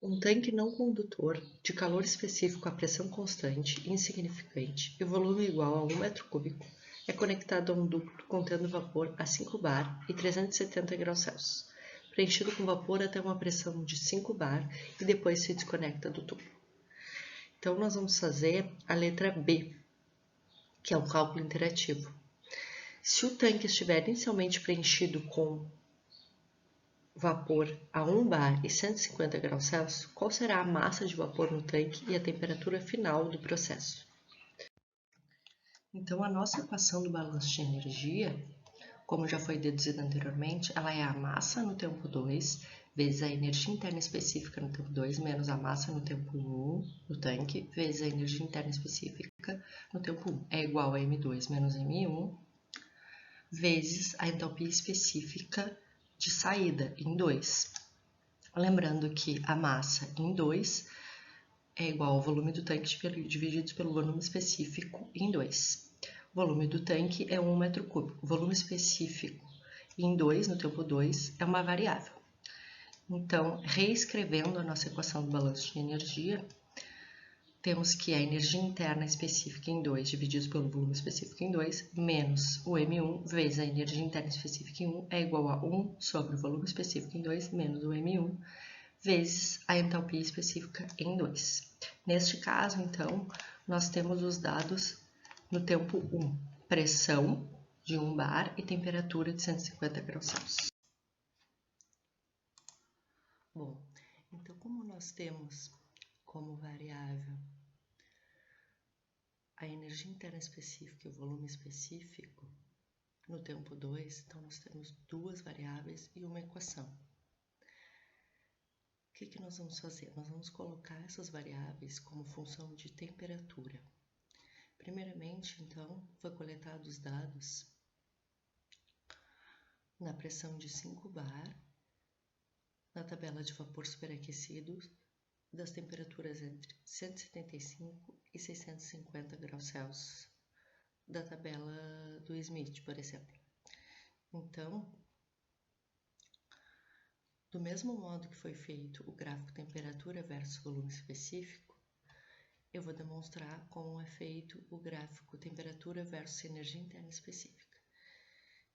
Um tanque não condutor, de calor específico a pressão constante, insignificante e volume igual a 1 metro cúbico, é conectado a um ducto contendo vapor a 5 bar e 370 graus Celsius, preenchido com vapor até uma pressão de 5 bar e depois se desconecta do tubo. Então, nós vamos fazer a letra B, que é um cálculo interativo. Se o tanque estiver inicialmente preenchido com vapor a 1 bar e 150 graus Celsius, qual será a massa de vapor no tanque e a temperatura final do processo? Então, a nossa equação do balanço de energia, como já foi deduzida anteriormente, ela é a massa no tempo 2 vezes a energia interna específica no tempo 2 menos a massa no tempo 1 no tanque vezes a energia interna específica no tempo 1 é igual a M2 menos M1 vezes a entalpia específica de saída em 2. Lembrando que a massa em 2 é igual ao volume do tanque dividido pelo volume específico em 2. O volume do tanque é 1 metro cúbico. O volume específico em 2, no tempo 2, é uma variável. Então, reescrevendo a nossa equação do balanço de energia, temos que a energia interna específica em 2 dividido pelo volume específico em 2 menos o M1 vezes a energia interna específica em 1 é igual a 1 sobre o volume específico em 2 menos o M1 vezes a entalpia específica em 2. Neste caso, então, nós temos os dados no tempo 1, pressão de 1 bar e temperatura de 150 graus Celsius. Bom, então como nós temos como variável a energia interna específica e o volume específico no tempo 2, então nós temos duas variáveis e uma equação. O que nós vamos fazer? Nós vamos colocar essas variáveis como função de temperatura. Primeiramente, então, foi coletados os dados na pressão de 5 bar, na tabela de vapor superaquecido, das temperaturas entre 175 e 650 graus Celsius, da tabela do Smith, por exemplo. Então, do mesmo modo que foi feito o gráfico temperatura versus volume específico, eu vou demonstrar como é feito o gráfico temperatura versus energia interna específica.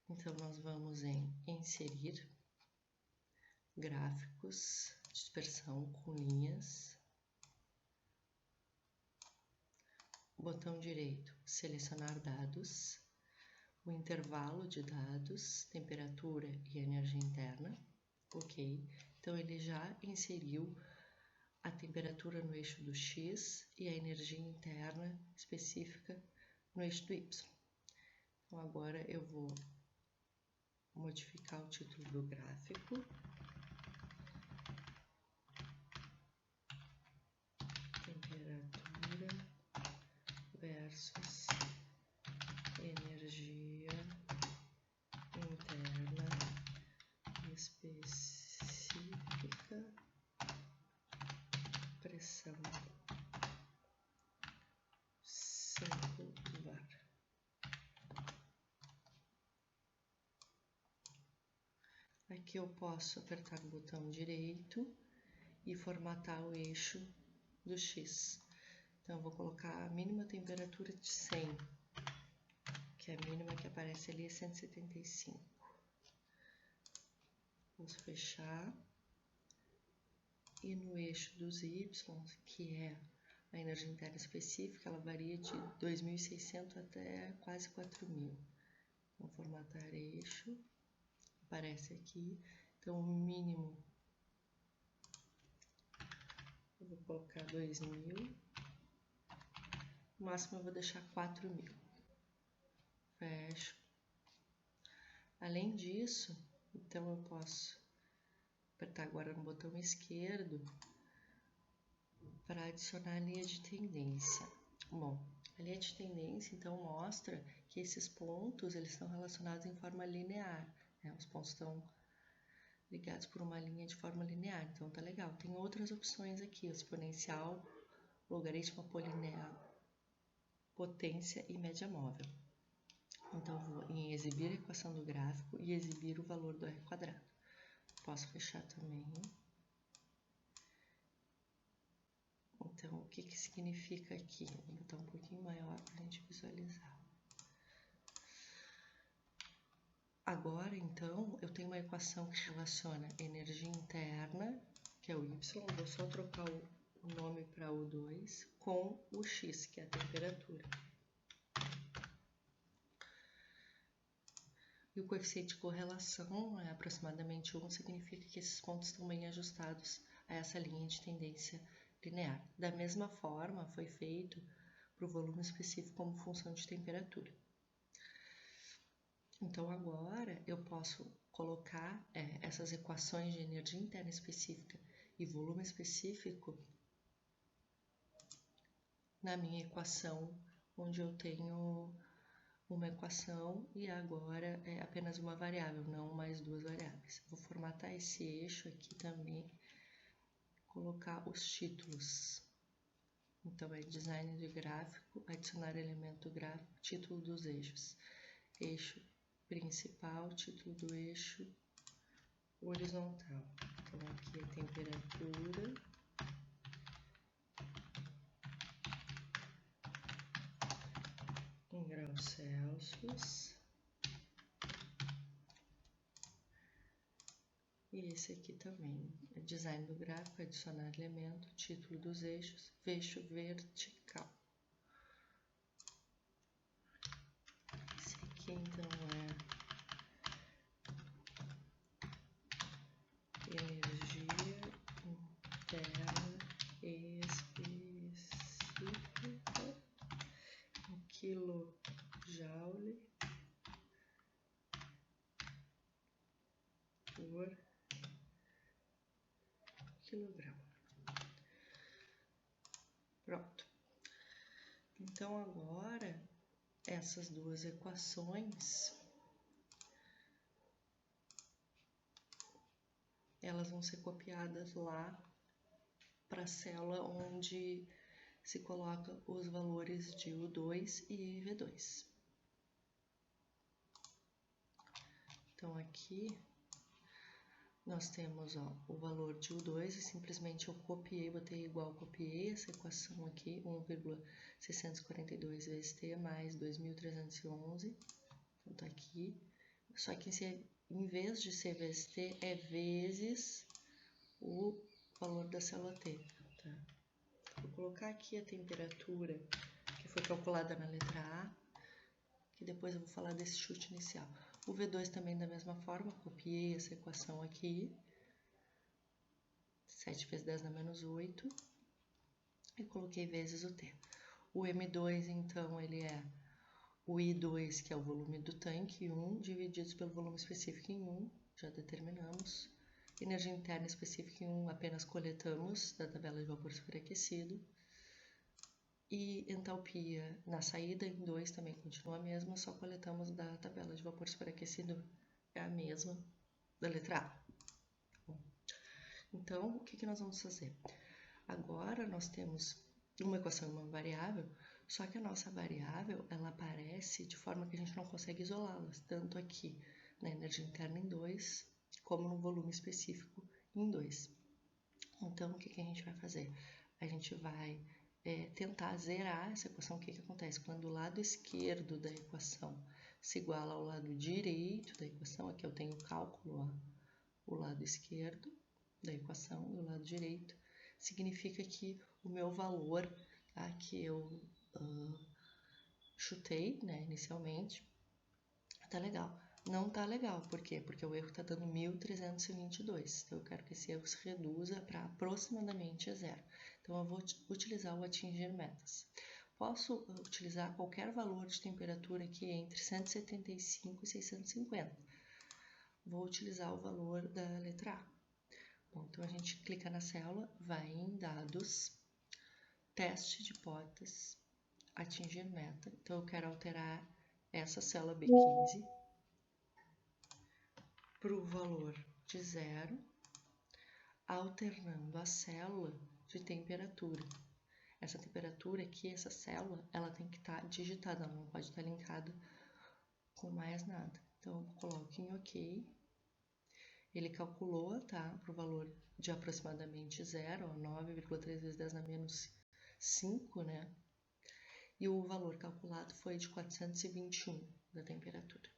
Então, nós vamos em inserir gráficos, dispersão com linhas, botão direito, selecionar dados, o intervalo de dados, temperatura e energia interna, ok. Então, ele já inseriu a temperatura no eixo do X e a energia interna específica no eixo do Y. Então, agora eu vou modificar o título do gráfico. Temperatura versus energia interna específica, pressão 5 bar. Aqui eu posso apertar o botão direito e formatar o eixo do X. Então, eu vou colocar a mínima temperatura de 100, que é a mínima que aparece ali é 175. Vamos fechar. E no eixo dos Y, que é a energia interna específica, ela varia de 2.600 até quase 4.000. Vou formatar eixo, aparece aqui. Então, o mínimo, eu vou colocar 2.000. O máximo eu vou deixar 4.000. Fecho. Além disso, então eu posso apertar agora no botão esquerdo para adicionar a linha de tendência. Bom, a linha de tendência então mostra que esses pontos eles estão relacionados em forma linear, né? Os pontos estão ligados por uma linha de forma linear, então tá legal. Tem outras opções aqui, o exponencial, logaritmo polinomial, potência e média móvel. Então, vou em exibir a equação do gráfico e exibir o valor do R². Posso fechar também. Então, o que que significa aqui? Vou botar um pouquinho maior para a gente visualizar. Agora, então, eu tenho uma equação que relaciona energia interna, que é o Y, vou só trocar o nome para U2, com o X, que é a temperatura. E o coeficiente de correlação é aproximadamente 1, significa que esses pontos estão bem ajustados a essa linha de tendência linear. Da mesma forma, foi feito para o volume específico como função de temperatura. Então, agora eu posso colocar essas equações de energia interna específica e volume específico na minha equação, onde eu tenho uma equação e agora é apenas uma variável, não mais duas variáveis. Vou formatar esse eixo aqui também, colocar os títulos. Então, é design de gráfico, adicionar elemento gráfico, título dos eixos. Eixo principal, título do eixo horizontal. Então, aqui é temperatura. Em graus Celsius. E esse aqui também é design do gráfico, adicionar elemento, título dos eixos, eixo vertical. Esse aqui então é energia interna específica em kJ por quilograma. Pronto. Então, agora, essas duas equações, elas vão ser copiadas lá para a célula onde se coloca os valores de U2 e V2. Então, aqui nós temos o valor de U2 e simplesmente eu copiei, botei igual, copiei essa equação aqui, 1,642 vezes T mais 2.311, então tá aqui, só que em vez de ser vezes T, é vezes o valor da célula T, tá? Vou colocar aqui a temperatura que foi calculada na letra A, que depois eu vou falar desse chute inicial. O V2 também da mesma forma, copiei essa equação aqui, 7 vezes 10 dá menos 8, e coloquei vezes o T. O M2, então, ele é o I2, que é o volume do tanque, 1, divididos pelo volume específico em 1, já determinamos. Energia interna específica em 1, apenas coletamos da tabela de vapor superaquecido. E entalpia na saída em 2 também continua a mesma, só coletamos da tabela de vapor superaquecido, é a mesma da letra A. Então, o que nós vamos fazer? Agora nós temos uma equação e uma variável, só que a nossa variável ela aparece de forma que a gente não consegue isolá-las, tanto aqui na energia interna em 2, como no volume específico em 2. Então, o que a gente vai fazer? A gente vai tentar zerar essa equação. O que acontece? Quando o lado esquerdo da equação se iguala ao lado direito da equação, aqui eu tenho o cálculo, o lado esquerdo da equação e o lado direito, significa que o meu valor, tá, que eu chutei, né, inicialmente, tá legal. Não tá legal, por quê? Porque o erro tá dando 1.322, então eu quero que esse erro se reduza para aproximadamente zero. Então eu vou utilizar o atingir metas. Posso utilizar qualquer valor de temperatura aqui entre 175 e 650. Vou utilizar o valor da letra A. Bom, então a gente clica na célula, vai em dados, teste de hipótese, atingir meta. Então eu quero alterar essa célula B15 para o valor de 0, alternando a célula de temperatura. Essa temperatura aqui, essa célula, ela tem que estar digitada, ela não pode estar linkada com mais nada. Então, eu coloco em OK Ele calculou, tá, para o valor de aproximadamente 0, 9,3 vezes 10 na menos 5, né? E o valor calculado foi de 421 da temperatura.